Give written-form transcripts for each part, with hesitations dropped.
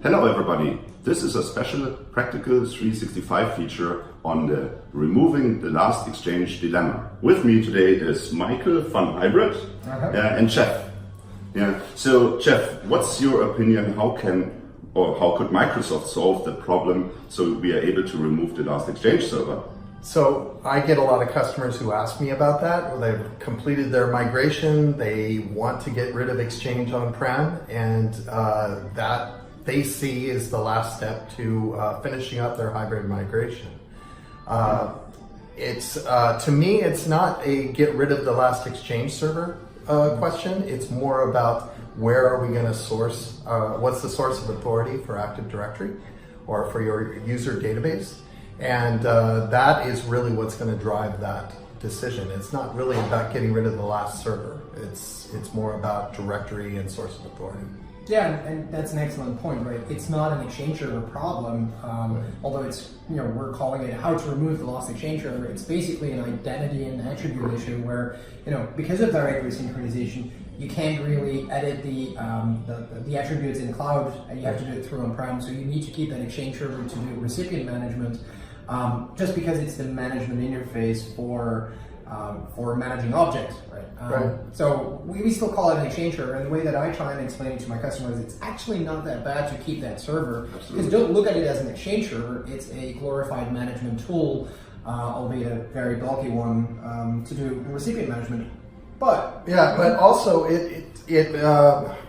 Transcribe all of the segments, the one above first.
Hello everybody, this is a special practical 365 feature on the removing the last exchange dilemma. With me today is Michael von Hybrid and Jeff. Yeah. So Jeff, what's your opinion? How could Microsoft solve the problem so we are able to remove the last exchange server? So I get a lot of customers who ask me about that. They've completed their migration, they want to get rid of Exchange on-prem, and that they see is the last step to finishing up their hybrid migration. To me, it's not a get rid of the last Exchange server question. It's more about where are we going to source, what's the source of authority for Active Directory or for your user database. And that is really what's going to drive that decision. It's not really about getting rid of the last server. It's more about directory and source of authority. Yeah, and that's an excellent point, right? It's not an Exchange server problem, although it's, we're calling it how to remove the lost Exchange server. It's basically an identity and attribute issue where, because of directory synchronization, you can't really edit the attributes in cloud, and you have to do it through on-prem. So you need to keep that Exchange server to do recipient management, just because it's the management interface for managing objects, right? So we still call it an Exchange server, and the way that I try and explain it to my customers, it's actually not that bad to keep that server. Because don't look at it as an Exchange server, it's a glorified management tool, albeit a very bulky one, to do recipient management. But also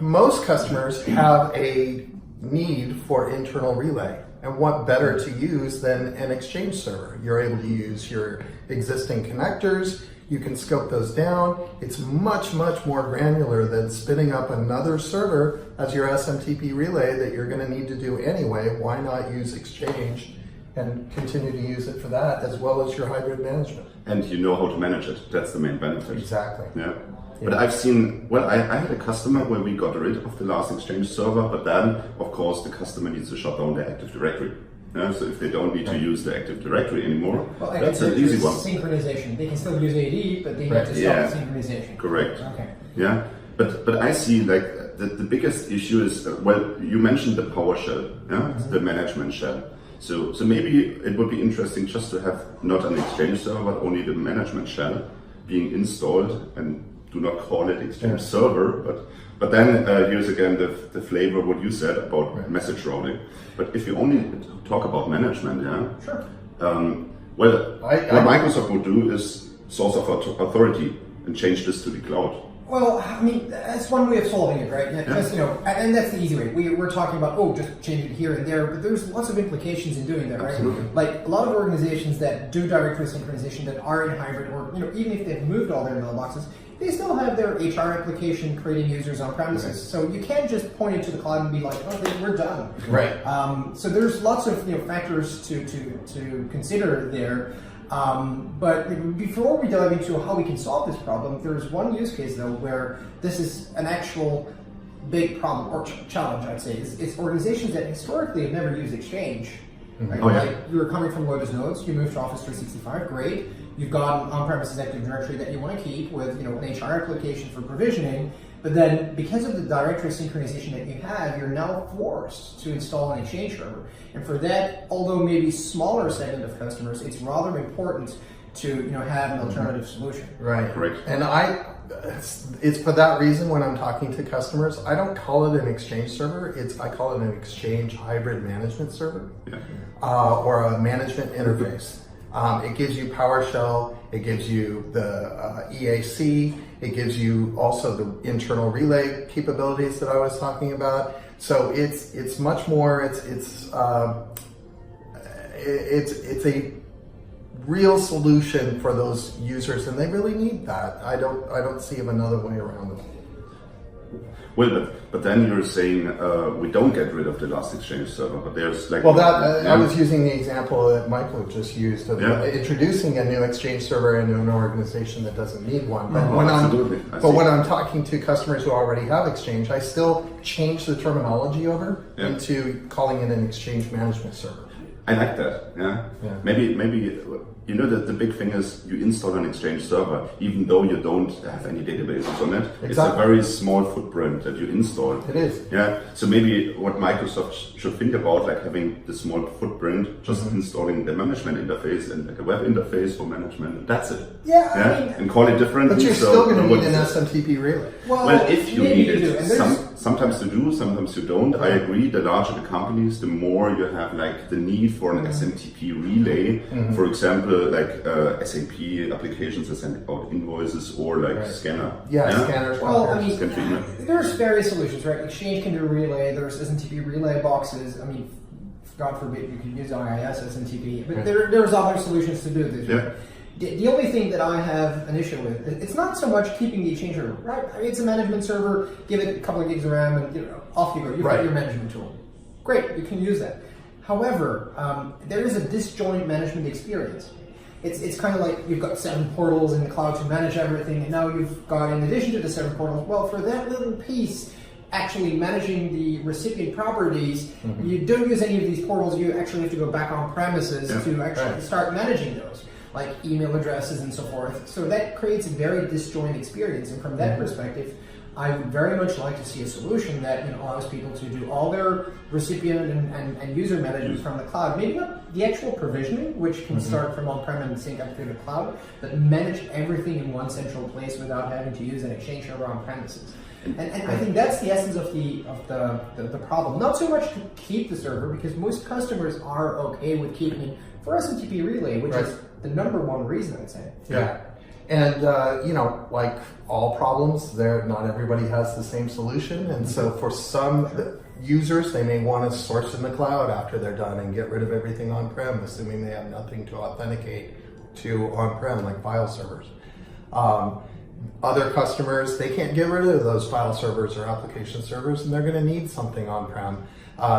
most customers have a need for internal relay. And what better to use than an Exchange server? You're able to use your existing connectors, you can scope those down. It's much, much more granular than spinning up another server as your SMTP relay that you're going to need to do anyway. Why not use Exchange and continue to use it for that as well as your hybrid management? And you know how to manage it. That's the main benefit. Exactly. Yeah. But I've seen, I had a customer where we got rid of the last Exchange server, but then, of course, the customer needs to shut down the Active Directory. Yeah, so if they don't need to use the Active Directory anymore, that's an easy one. Synchronization. They can still use AD, but they need to stop synchronization. Correct. Okay. Yeah, but I see the biggest issue is, you mentioned the PowerShell, yeah, the management shell. So maybe it would be interesting just to have not an Exchange server, but only the management shell being installed, and do not call it Exchange server, but then here's again the flavor of what you said about message routing. But if you only talk about management, what Microsoft would do is source of authority and change this to the cloud. Well, I mean, that's one way of solving it, right? Because, and that's the easy way. We're talking about, just change it here and there, but there's lots of implications in doing that, right? Absolutely. Like a lot of organizations that do directory synchronization that are in hybrid, or even if they've moved all their mailboxes, they still have their HR application creating users on premises. So you can't just point it to the cloud and be like, okay, we're done. Right. So there's lots of factors to consider there. But before we dive into how we can solve this problem, there's one use case though where this is an actual big problem or challenge, I'd say. It's organizations that historically have never used Exchange. Right? Like you're coming from Lotus Notes, you moved to Office 365, great. You've got an on-premises Active Directory that you want to keep with an HR application for provisioning, but then because of the directory synchronization that you have, you're now forced to install an Exchange server. And for that, although maybe smaller segment of customers, it's rather important to have an alternative solution. Right. And it's for that reason when I'm talking to customers, I don't call it an Exchange server. I call it an Exchange hybrid management server, or a management interface. It gives you PowerShell, it gives you the EAC, it gives you also the internal relay capabilities that I was talking about. So it's much more. It's a real solution for those users, and they really need that. I don't see another way around it. Well, but then you're saying we don't get rid of the last Exchange server, but there's like... Well, I was using the example that Michael just used of introducing a new Exchange server into an organization that doesn't need one. But when I'm talking to customers who already have Exchange, I still change the terminology over into calling it an Exchange management server. I like that. Yeah. Maybe you know that the big thing is you install an Exchange server, even though you don't have any databases on it. Exactly. It's a very small footprint that you install. It is. Yeah. So maybe what Microsoft should think about, like having the small footprint, just installing the management interface and like a web interface for management. And that's it. Yeah, I mean, and call it differently. But you're still going to need an SMTP relay. Well, if you maybe need you do. it, And sometimes you do, sometimes you don't. I agree. The larger the companies, the more you have like the need for an SMTP relay. For example, like SAP applications that send out invoices or like scanner. Scanners. Well, I mean, Scan treatment. there's various solutions, right? Exchange can do relay. There's SMTP relay boxes. I mean, God forbid you could use IIS SMTP, but there's other solutions to do this. Yeah. The only thing that I have an issue with, it's not so much keeping the Exchange server, right? I mean, it's a management server, give it a couple of gigs of RAM and off you go. You've got your management tool. Great, you can use that. However, there is a disjoint management experience. It's kind of like you've got 7 portals in the cloud to manage everything, and now you've got, in addition to the 7 portals, well, for that little piece, actually managing the recipient properties, you don't use any of these portals, you actually have to go back on premises to actually start managing those, like email addresses and so forth. So that creates a very disjoint experience, and from that perspective, I would very much like to see a solution that allows people to do all their recipient and user management from the cloud. Maybe not the actual provisioning, which can start from on-prem and sync up to the cloud, but manage everything in one central place without having to use an Exchange server on premises. And I think that's the essence of the problem. Not so much to keep the server, because most customers are okay with keeping it for SMTP relay, which is the number one reason, I'd say. Yeah. And, like all problems, not everybody has the same solution. And so for some users, they may want to source in the cloud after they're done and get rid of everything on-prem, assuming they have nothing to authenticate to on-prem, like file servers. Other customers, they can't get rid of those file servers or application servers, and they're going to need something on-prem.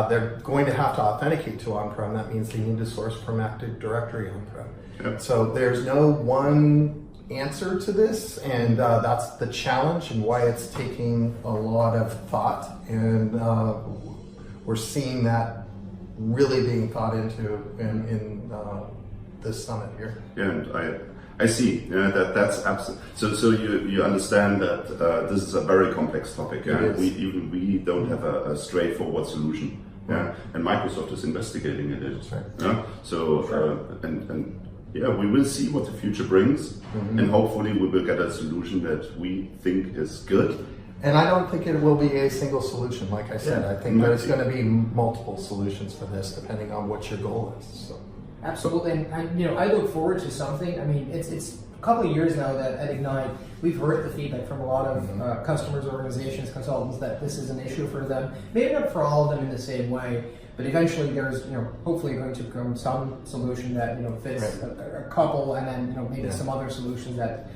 They're going to have to authenticate to on-prem. That means they need to source from Active Directory on-prem. Yep. So there's no one answer to this, and that's the challenge and why it's taking a lot of thought, and we're seeing that really being thought into in this summit here. Yeah, and I see that's absolutely. So you understand that this is a very complex topic. Yeah, we don't have a straightforward solution. Yeah, and Microsoft is investigating it. That's right. Yeah, so and yeah, we will see what the future brings, and hopefully we will get a solution that we think is good. And I don't think it will be a single solution, like I said. I think there's going to be multiple solutions for this, depending on what your goal is. So. Absolutely, and I look forward to something. I mean, it's a couple of years now that at Ignite, we've heard the feedback from a lot of customers, organizations, consultants that this is an issue for them. Maybe not for all of them in the same way, but eventually there's hopefully going to come some solution that fits a couple, and then maybe some other solutions that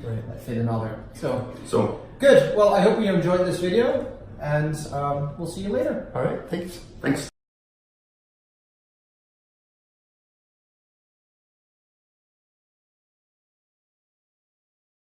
fit another. So good. Well, I hope you enjoyed this video, and we'll see you later. All right. Thanks.